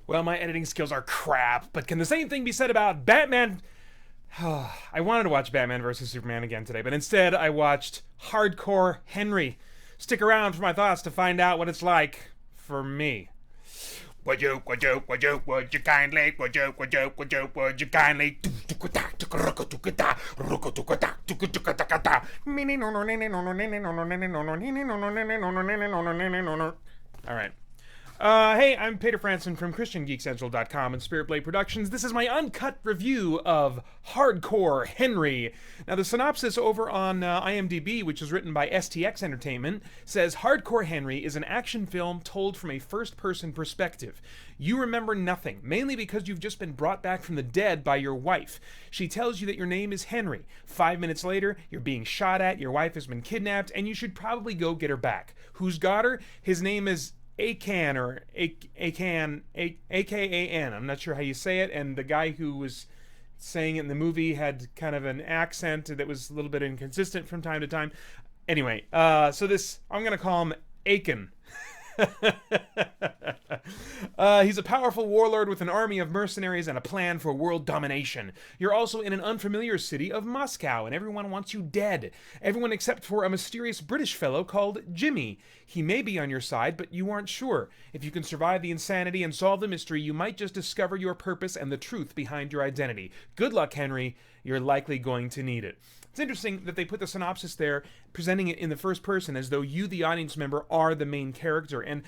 Well, my editing skills are crap, but can the same thing be said about Batman? I wanted to watch Batman vs. Superman again today, but instead I watched Hardcore Henry. Stick around for my thoughts to find out what it's like for me. Would you kindly, would you kindly. Alright. Hey, I'm Peter Franson from christiangeekcentral.com and Spirit Blade Productions. This is my uncut review of Hardcore Henry. Now, the synopsis over on IMDb, which is written by STX Entertainment, says Hardcore Henry is an action film told from a first-person perspective. You remember nothing, mainly because you've just been brought back from the dead by your wife. She tells you that your name is Henry. 5 minutes later, you're being shot at, your wife has been kidnapped, and you should probably go get her back. Who's got her? His name is Akan, or A-K-A-N. I'm not sure how you say it, and the guy who was saying it in the movie had kind of an accent that was a little bit inconsistent from time to time. Anyway, so this, I'm going to call him Akan. He's a powerful warlord with an army of mercenaries and a plan for world domination. You're also in an unfamiliar city of Moscow, and everyone wants you dead. Everyone except for a mysterious British fellow called Jimmy. He may be on your side, but you aren't sure. If you can survive the insanity and solve the mystery, you might just discover your purpose and the truth behind your identity. Good luck, Henry. You're likely going to need it. It's interesting that they put the synopsis there, presenting it in the first person as though you, the audience member, are the main character. And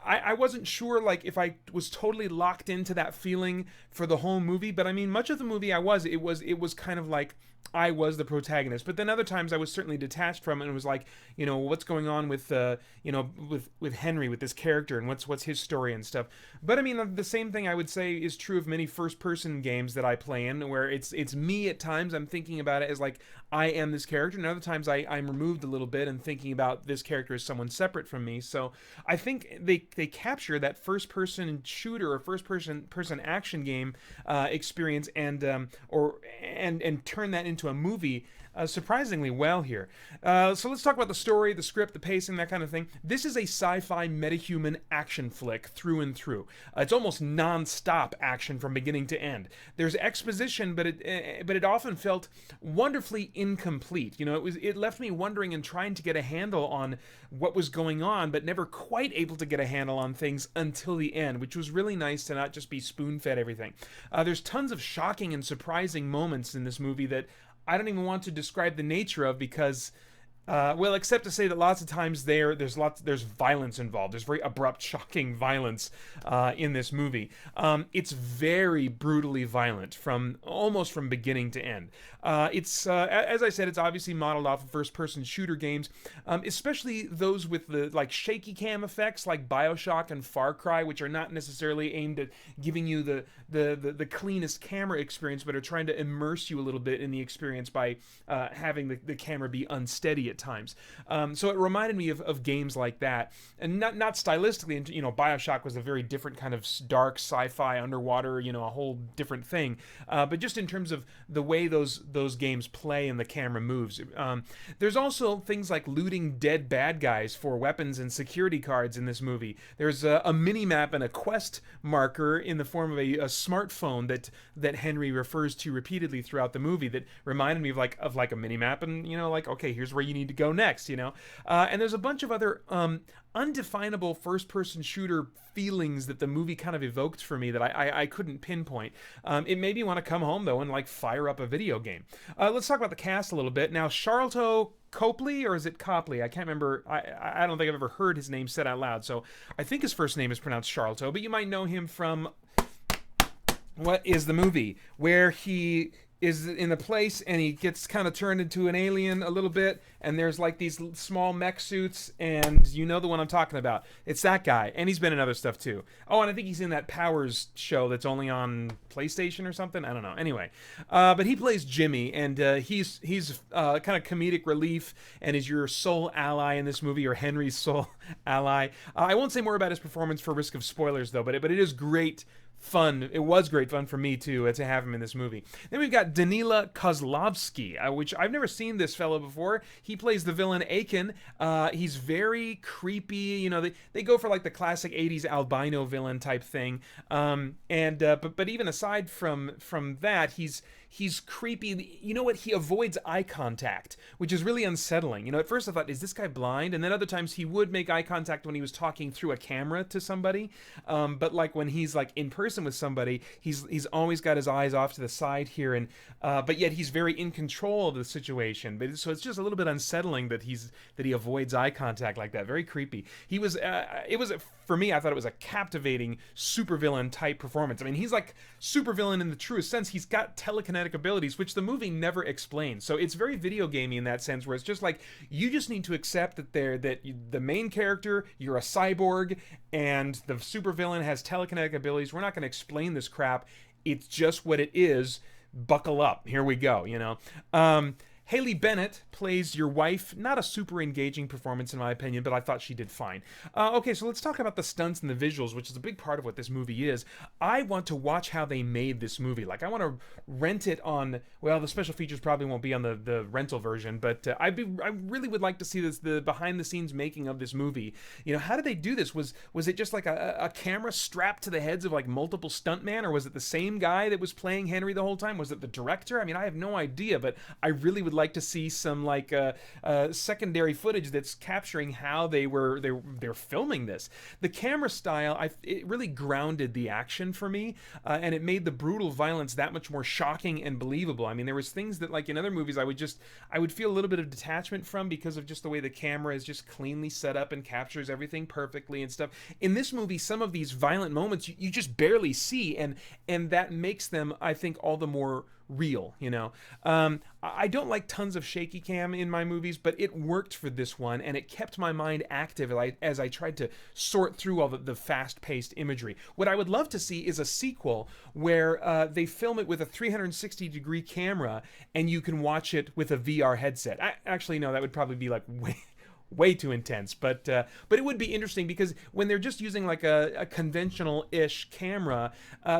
I wasn't sure, like, if I was totally locked into that feeling for the whole movie, but I mean, much of the movie it was kind of like I was the protagonist. But then other times I was certainly detached from it and was like, you know, what's going on with with Henry, with this character, and what's his story and stuff. But I mean, the same thing I would say is true of many first-person games that I play in, where it's me at times. I'm thinking about it as like I am this character, and other times I'm removed a little bit and thinking about this character as someone separate from me. So I think they capture that first-person shooter or first-person action game experience and turn that into a movie surprisingly well here. So let's talk about the story, the script, the pacing, that kind of thing. This is a sci-fi metahuman action flick through and through. It's almost non-stop action from beginning to end. There's exposition, but it often felt wonderfully incomplete. You know, it left me wondering and trying to get a handle on what was going on, but never quite able to get a handle on things until the end, which was really nice to not just be spoon-fed everything. There's tons of shocking and surprising moments in this movie that I don't even want to describe the nature of because, well, except to say that lots of times there's violence involved. There's very abrupt, shocking violence in this movie. It's very brutally violent almost from beginning to end. It's as I said, it's obviously modeled off of first-person shooter games, especially those with the like shaky cam effects, like BioShock and Far Cry, which are not necessarily aimed at giving you the cleanest camera experience, but are trying to immerse you a little bit in the experience by having the camera be unsteady at times. So it reminded me of games like that, and not stylistically. And, you know, BioShock was a very different kind of dark sci-fi underwater, you know, a whole different thing. But just in terms of the way those games play and the camera moves. There's also things like looting dead bad guys for weapons and security cards in this movie. There's a mini-map and a quest marker in the form of a smartphone that Henry refers to repeatedly throughout the movie that reminded me of like a mini-map, and, you know, like, okay, here's where you need to go next, you know. And there's a bunch of other undefinable first-person shooter feelings that the movie kind of evoked for me that I couldn't pinpoint. It made me want to come home, though, and like fire up a video game. Let's talk about the cast a little bit. Now, Charlton Copley, or is it Copley? I can't remember. I don't think I've ever heard his name said out loud, so I think his first name is pronounced Charlton, but you might know him from What Is the Movie, where he is in a place and he gets kind of turned into an alien a little bit, and there's like these small mech suits, and you know the one I'm talking about. It's that guy, and he's been in other stuff too. Oh, and I think he's in that Powers show that's only on PlayStation or something. I don't know. Anyway, but he plays Jimmy, and he's kind of comedic relief and is your sole ally in this movie, or Henry's sole ally. I won't say more about his performance for risk of spoilers, though, but it is great fun. It was great fun for me too to have him in this movie. Then we've got Danila Kozlovsky, which I've never seen this fellow before. He plays the villain Aiken. He's very creepy. You know, they go for like the classic '80s albino villain type thing. But even aside from that, he's creepy. You know what? He avoids eye contact, which is really unsettling. You know, at first I thought, is this guy blind? And then other times he would make eye contact when he was talking through a camera to somebody. But like when he's like in person with somebody, he's always got his eyes off to the side here, and but yet he's very in control of the situation. But so it's just a little bit unsettling that he avoids eye contact like that. Very creepy. It was for me, I thought it was a captivating supervillain type performance. I mean, he's like supervillain in the truest sense. He's got telekinetic abilities, which the movie never explains. So it's very video gamey in that sense, where it's just like, you just need to accept that the main character, you're a cyborg, and the supervillain has telekinetic abilities. We're not going to explain this crap. It's just what it is. Buckle up. Here we go, you know. Haley Bennett plays your wife. Not a super engaging performance in my opinion, but I thought she did fine. Okay, so let's talk about the stunts and the visuals, which is a big part of what this movie is. I want to watch how they made this movie. Like, I want to rent it on, well, the special features probably won't be on the rental version, but I really would like to see the behind the scenes making of this movie. You know, how did they do this? Was it just like a camera strapped to the heads of like multiple stuntmen, or was it the same guy that was playing Henry the whole time? Was it the director? I mean, I have no idea, but I really would like to see some like secondary footage that's capturing how they're filming this. The camera style, it really grounded the action for me, and it made the brutal violence that much more shocking and believable. I mean, there was things that like in other movies I would feel a little bit of detachment from because of just the way the camera is just cleanly set up and captures everything perfectly and stuff. In this movie, some of these violent moments you just barely see, and that makes them, I think, all the more real, you know. I don't like tons of shaky cam in my movies, but it worked for this one, and it kept my mind active as I tried to sort through all the fast-paced imagery. What I would love to see is a sequel where they film it with a 360-degree camera, and you can watch it with a VR headset. Actually, no, that would probably be like way too intense, but it would be interesting because when they're just using like a conventional-ish camera,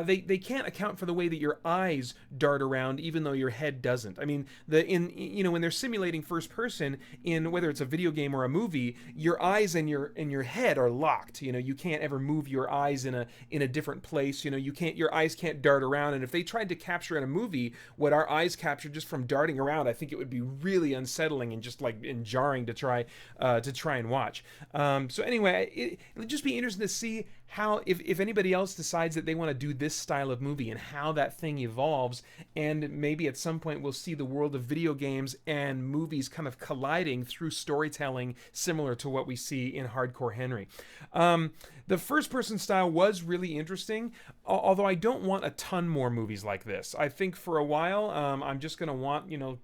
they can't account for the way that your eyes dart around even though your head doesn't. I mean, when they're simulating first person in whether it's a video game or a movie, your eyes and your head are locked. You know, you can't ever move your eyes in a different place. You know, your eyes can't dart around, and if they tried to capture in a movie what our eyes capture just from darting around, I think it would be really unsettling and just like jarring to try and watch. So anyway, it'll just be interesting to see how, if anybody else decides that they want to do this style of movie and how that thing evolves, and maybe at some point we'll see the world of video games and movies kind of colliding through storytelling similar to what we see in Hardcore Henry. The first-person style was really interesting, although I don't want a ton more movies like this. I think for a while, I'm just going to want, you know,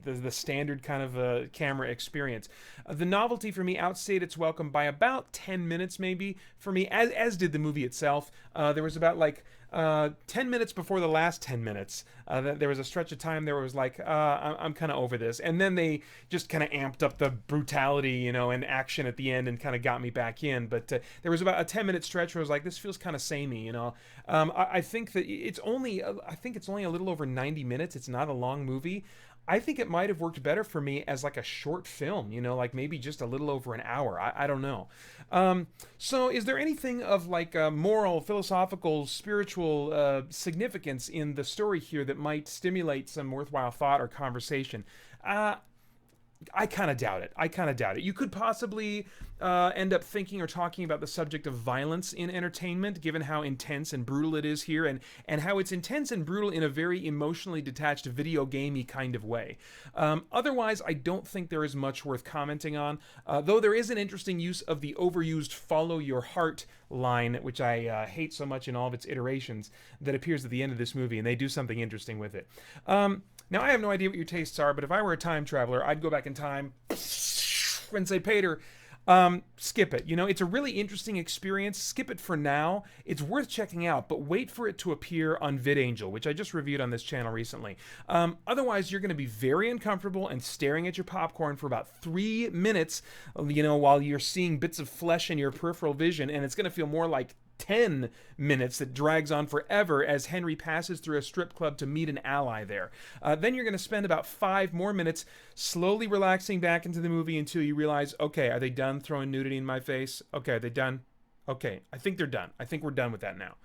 the standard kind of camera experience. The novelty for me outstayed its welcome by about 10 minutes maybe for me, as did the movie itself. There was about like 10 minutes before the last 10 minutes, there was a stretch of time there was like, I'm kind of over this. And then they just kind of amped up the brutality, you know, and action at the end and kind of got me back in. But there was about a 10-minute stretch where I was like, this feels kind of samey, you know. I think that it's only a little over 90 minutes. It's not a long movie. I think it might have worked better for me as like a short film, you know, like maybe just a little over an hour. I don't know. So is there anything of like moral, philosophical, spiritual significance in the story here that might stimulate some worthwhile thought or conversation? I kind of doubt it. You could possibly end up thinking or talking about the subject of violence in entertainment, given how intense and brutal it is here, and how it's intense and brutal in a very emotionally detached, video gamey kind of way. Otherwise, I don't think there is much worth commenting on, though there is an interesting use of the overused "follow your heart" line, which I hate so much in all of its iterations, that appears at the end of this movie, and they do something interesting with it. Now, I have no idea what your tastes are, but if I were a time traveler, I'd go back in time and say, Pater, skip it. You know, it's a really interesting experience. Skip it for now. It's worth checking out, but wait for it to appear on VidAngel, which I just reviewed on this channel recently. Otherwise, you're going to be very uncomfortable and staring at your popcorn for about 3 minutes, you know, while you're seeing bits of flesh in your peripheral vision, and it's going to feel more like 10 minutes that drags on forever as Henry passes through a strip club to meet an ally there. Then you're going to spend about 5 more minutes slowly relaxing back into the movie until you realize, okay, are they done throwing nudity in my face? Okay, are they done? Okay, I think they're done. I think we're done with that now.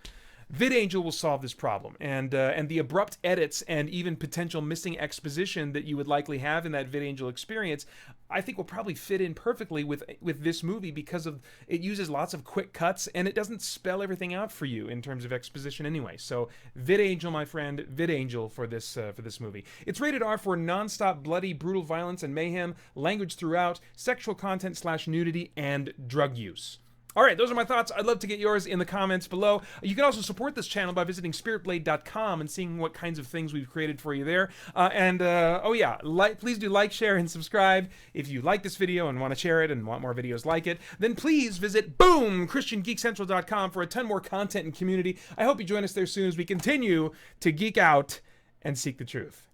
VidAngel will solve this problem, and the abrupt edits and even potential missing exposition that you would likely have in that VidAngel experience, I think will probably fit in perfectly with this movie because of it uses lots of quick cuts and it doesn't spell everything out for you in terms of exposition anyway. So VidAngel, my friend, VidAngel for this movie. It's rated R for nonstop bloody, brutal violence and mayhem, language throughout, sexual content / nudity, and drug use. All right, those are my thoughts. I'd love to get yours in the comments below. You can also support this channel by visiting spiritblade.com and seeing what kinds of things we've created for you there. Oh yeah, please do like, share, and subscribe. If you like this video and want to share it and want more videos like it, then please visit, boom, christiangeekcentral.com for a ton more content and community. I hope you join us there soon as we continue to geek out and seek the truth.